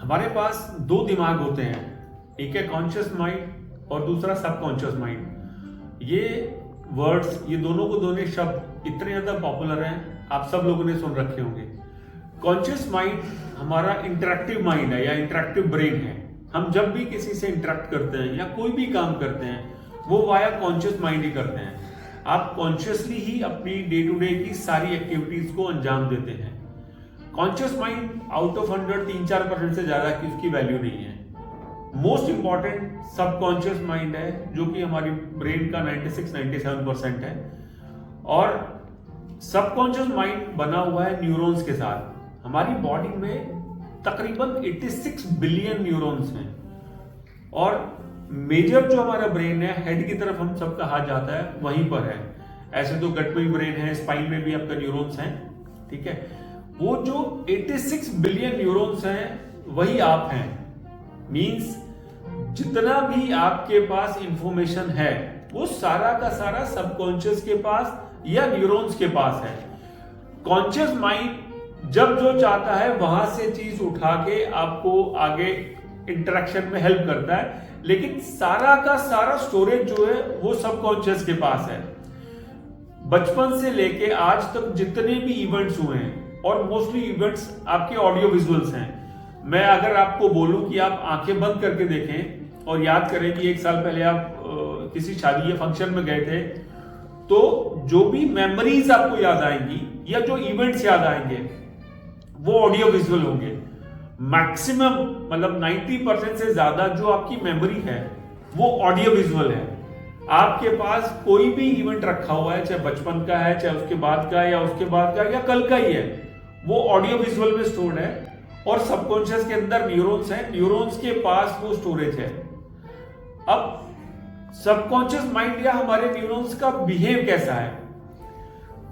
हमारे पास दो दिमाग होते हैं, एक है कॉन्शियस माइंड और दूसरा सबकॉन्शियस माइंड। ये वर्ड्स, ये दोनों को दोनों शब्द इतने ज्यादा पॉपुलर हैं, आप सब लोगों ने सुन रखे होंगे। कॉन्शियस माइंड हमारा इंटरेक्टिव माइंड है या इंटरेक्टिव ब्रेन है। हम जब भी किसी से इंटरेक्ट करते हैं या कोई भी काम करते हैं वो वाया कॉन्शियस माइंड ही करते हैं। आप कॉन्शियसली ही अपनी डे टू डे की सारी एक्टिविटीज को अंजाम देते हैं। कॉन्शियस माइंड आउट ऑफ 100 3-4% से ज्यादा की उसकी वैल्यू नहीं है। मोस्ट इंपॉर्टेंट सबकॉन्शियस माइंड है जो कि हमारी ब्रेन का 96-97% है। और सबकॉन्शियस माइंड बना हुआ है न्यूरॉन्स के साथ। हमारी बॉडी में तकरीबन 86 बिलियन न्यूरॉन्स हैं और मेजर जो हमारा ब्रेन है, हेड की तरफ हम सब कहा जाता है, वहीं पर है। ऐसे तो गट में भी ब्रेन है, स्पाइन में भी आपका न्यूरॉन्स हैं, ठीक है। वो जो 86 बिलियन न्यूरॉन्स हैं वही आप हैं। मींस जितना भी आपके पास इंफॉर्मेशन है वो सारा का सारा सबकॉन्शियस के पास या न्यूरॉन्स के पास है। कॉन्शियस माइंड जब जो चाहता है वहां से चीज उठा के आपको आगे इंटरेक्शन में हेल्प करता है, लेकिन सारा का सारा स्टोरेज जो है वो सबकॉन्शियस के पास है। बचपन से लेके आज तक जितने भी इवेंट्स हुए हैं, और मोस्टली इवेंट्स आपके ऑडियो विजुअल्स हैं। मैं अगर आपको बोलूं कि आप आंखें बंद करके देखें और याद करें कि एक साल पहले आप किसी शादी या फंक्शन में गए थे, तो जो भी मेमोरीज आपको याद आएंगी या जो इवेंट्स याद आएंगे वो ऑडियो विजुअल होंगे। मैक्सिमम मतलब 90% से ज्यादा जो आपकी मेमोरी है वो ऑडियो विजुअल है। आपके पास कोई भी इवेंट रखा हुआ है, चाहे बचपन का है, चाहे उसके बाद का है या उसके बाद का या कल का ही है, वो ऑडियो विजुअल में स्टोर्ड है। और सबकॉन्शियस के अंदर न्यूरॉन्स हैं, न्यूरॉन्स के पास वो स्टोरेज है। अब सबकॉन्शियस माइंड या हमारे न्यूरॉन्स का बिहेव कैसा है,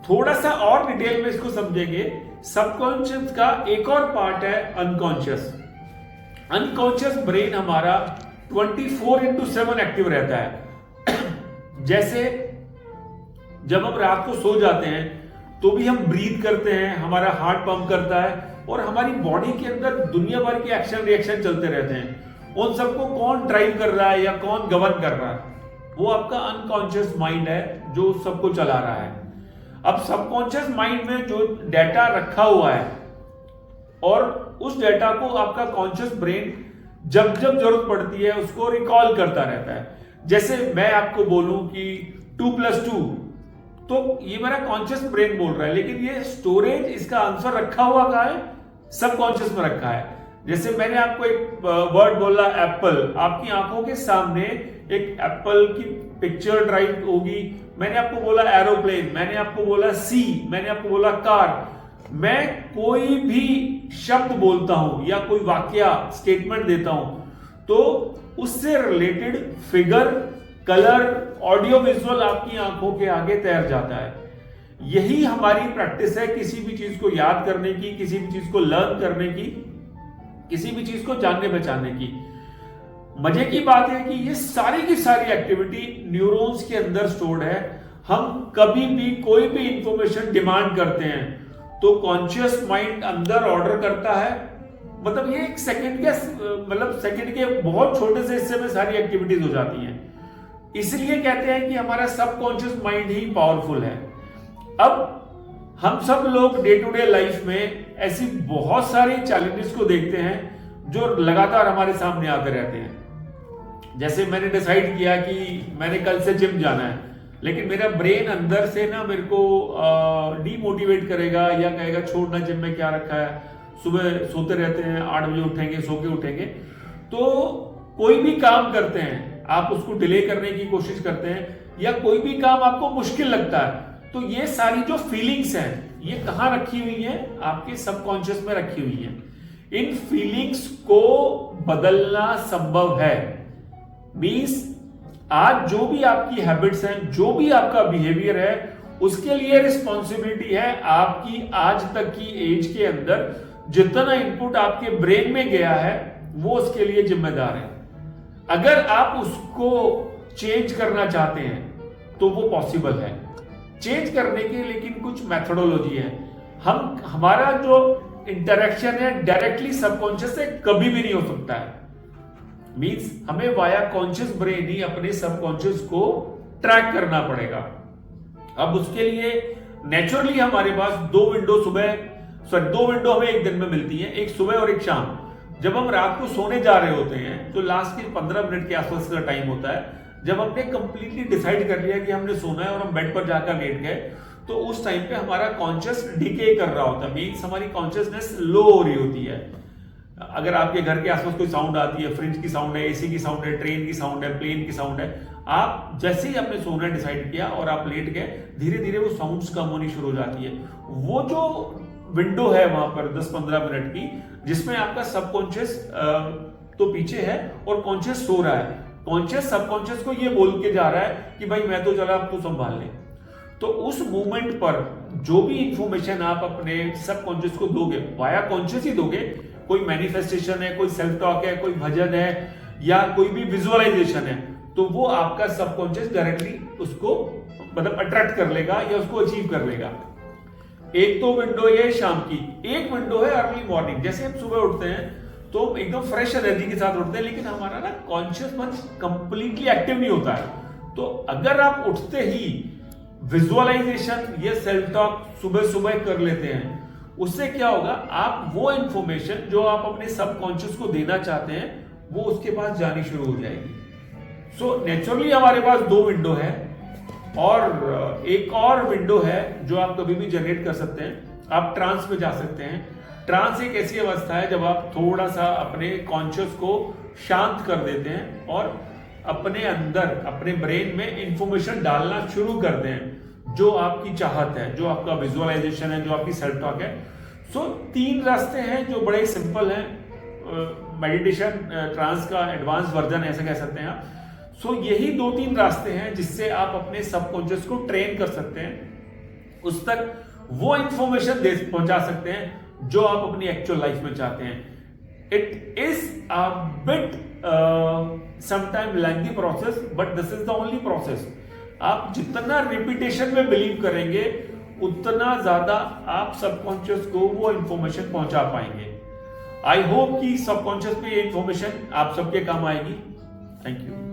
थोड़ा सा और डिटेल में इसको समझेंगे। सबकॉन्शियस का एक और पार्ट है अनकॉन्शियस। अनकॉन्शियस ब्रेन हमारा 24/7 एक्टिव रहता है। जैसे जब हम रात को सो जाते हैं तो भी हम ब्रीथ करते हैं, हमारा हार्ट पंप करता है और हमारी बॉडी के अंदर दुनिया भर के एक्शन रिएक्शन चलते रहते हैं। उन सबको कौन ड्राइव कर रहा है या कौन गवर्न कर रहा है, वो आपका अनकॉन्शियस माइंड है जो सबको चला रहा है। अब सबकॉन्शियस माइंड में जो डाटा रखा हुआ है और उस डाटा को आपका कॉन्शियस ब्रेन जब जब जरूरत पड़ती है उसको रिकॉल करता रहता है। जैसे मैं आपको बोलूं कि 2+2, तो ये मेरा कॉन्शियस ब्रेन बोल रहा है, लेकिन ये स्टोरेज, इसका आंसर रखा हुआ कहां है, सबकॉन्शियस में रखा है। जैसे मैंने आपको एक वर्ड बोला एप्पल, आपकी आंखों के सामने एक एप्पल की पिक्चर ड्राइव होगी। मैंने आपको बोला एरोप्लेन, मैंने आपको बोला सी, मैंने आपको बोला कार। मैं कोई भी शब्द बोलता हूं या कोई वाक्य स्टेटमेंट देता हूं तो उससे related figure, colour, audio visual आपकी आंखों के आगे तैर जाता है। यही हमारी प्रैक्टिस है किसी भी चीज को याद करने की, किसी भी चीज को लर्न करने की, किसी भी चीज को जानने पहचानने की। मजे की बात है कि ये सारी की सारी एक्टिविटी न्यूरॉन्स के अंदर स्टोर्ड है। हम कभी भी कोई भी इंफॉर्मेशन डिमांड करते हैं तो कॉन्शियस माइंड अंदर ऑर्डर करता है। मतलब ये एक सेकंड के मतलब सेकंड के बहुत छोटे से हिस्से में सारी एक्टिविटीज हो जाती हैं। इसलिए कहते हैं कि हमारा सबकॉन्शियस माइंड ही पावरफुल है। अब हम सब लोग डे टू डे लाइफ में ऐसी बहुत सारी चैलेंजेस को देखते हैं जो लगातार हमारे सामने आते रहते हैं। जैसे मैंने डिसाइड किया कि मैंने कल से जिम जाना है, लेकिन मेरा ब्रेन अंदर से ना मेरे को डीमोटिवेट करेगा या कहेगा छोड़ना, जिम में क्या रखा है, सुबह सोते रहते हैं, 8 बजे उठेंगे, सो के उठेंगे। तो कोई भी काम करते हैं आप उसको डिले करने की कोशिश करते हैं या कोई भी काम आपको मुश्किल लगता है, तो ये सारी जो फीलिंग्स हैं ये कहां रखी हुई हैं, आपके सबकॉन्शियस में रखी हुई हैं। इन फीलिंग्स को बदलना संभव है। मींस आज जो भी आपकी हैबिट्स हैं, जो भी आपका बिहेवियर है, उसके लिए रिस्पॉन्सिबिलिटी है आपकी। आज तक की एज के अंदर जितना इनपुट आपके ब्रेन में गया है वो उसके लिए जिम्मेदार है। अगर आप उसको चेंज करना चाहते हैं तो वो पॉसिबल है। चेंज करने की लेकिन कुछ मेथोडोलॉजी है। हमारा जो इंटरेक्शन है डायरेक्टली सबकॉन्शियस से कभी भी नहीं हो सकता है। मींस हमें वाया कॉन्शियस ब्रेन ही अपने सबकॉन्शियस को ट्रैक करना पड़ेगा। अब उसके लिए नेचुरली हमारे पास दो विंडो हमें एक दिन में मिलती हैं, एक सुबह और एक शाम। जब हम रात को सोने जा रहे होते हैं तो लास्ट के 15 मिनट के आसपास का टाइम होता है, जब हमने कंप्लीटली डिसाइड कर लिया कि हमने सोना है और हम बेड पर जाकर लेट गए, तो उस टाइम पे हमारा कॉन्शियस डिके कर रहा होता है, मीन्स हमारी कॉन्शियसनेस लो हो रही होती है। अगर आपके घर के आसपास कोई साउंड आती है, फ्रिज की साउंड है, एसी की साउंड है, ट्रेन की साउंड है, प्लेन की साउंड है, आप जैसे ही आपने सोना डिसाइड किया और आप लेट गए, धीरे धीरे वो साउंड्स कम होनी शुरू हो जाती है। वो जो विंडो है वहां पर 10-15 मिनट की, जिसमें आपका सबकॉन्शियस तो पीछे है और कॉन्शियस सो रहा है। कॉन्शियस सबकॉन्शियस को ये बोल के जा रहा है कि भाई मैं तो चला, अब तू संभाल ले। तो उस मोमेंट पर जो भी इंफॉर्मेशन आप अपने सबकॉन्शियस को दोगे, वाया कॉन्शियस ही दोगे। कोई मैनिफेस्टेशन है, कोई सेल्फ टॉक है, कोई भजन है, या कोई भी विजुअलाइजेशन है, तो वो आपका सबकॉन्शियस डायरेक्टली उसको मतलब अट्रैक्ट कर लेगा या उसको अचीव कर लेगा। एक तो विंडो ये शाम की, एक विंडो है अर्ली मॉर्निंग। जैसे हम सुबह उठते हैं तो एकदम फ्रेश एनर्जी के साथ उठते हैं, लेकिन हमारा ना कॉन्शियस मन कंप्लीटली एक्टिव नहीं होता है। तो अगर आप उठते ही विजुअलाइजेशन या सेल्फ टॉक सुबह सुबह कर लेते हैं, उससे क्या होगा, आप वो इंफॉर्मेशन जो आप अपने सबकॉन्शियस को देना चाहते हैं वो उसके पास जानी शुरू हो जाएगी। सो नेचुरली हमारे पास दो विंडो है, और एक और विंडो है जो आप कभी भी जनरेट कर सकते हैं। आप ट्रांस में जा सकते हैं। ट्रांस एक ऐसी अवस्था है जब आप थोड़ा सा अपने कॉन्शियस को शांत कर देते हैं और अपने अंदर अपने ब्रेन में इंफॉर्मेशन डालना शुरू करते हैं, जो आपकी चाहत है, जो आपका विजुअलाइजेशन है, जो आपकी सेल्फ टॉक है। सो 3 रास्ते हैं जो बड़े सिंपल हैं। मेडिटेशन ट्रांस का एडवांस वर्जन ऐसे कह सकते हैं आप। सो यही 2-3 रास्ते हैं जिससे आप अपने सबकॉन्शियस को ट्रेन कर सकते हैं, उस तक वो इंफॉर्मेशन पहुंचा सकते हैं जो आप अपनी एक्चुअल लाइफ में चाहते हैं। It is a bit sometime lengthy process, but this is the only process. आप जितना रिपीटेशन में बिलीव करेंगे उतना ज्यादा आप सबकॉन्शियस को वो इंफॉर्मेशन पहुंचा पाएंगे। आई होप कि सबकॉन्शियस पे ये इंफॉर्मेशन आप सबके काम आएगी। Thank you.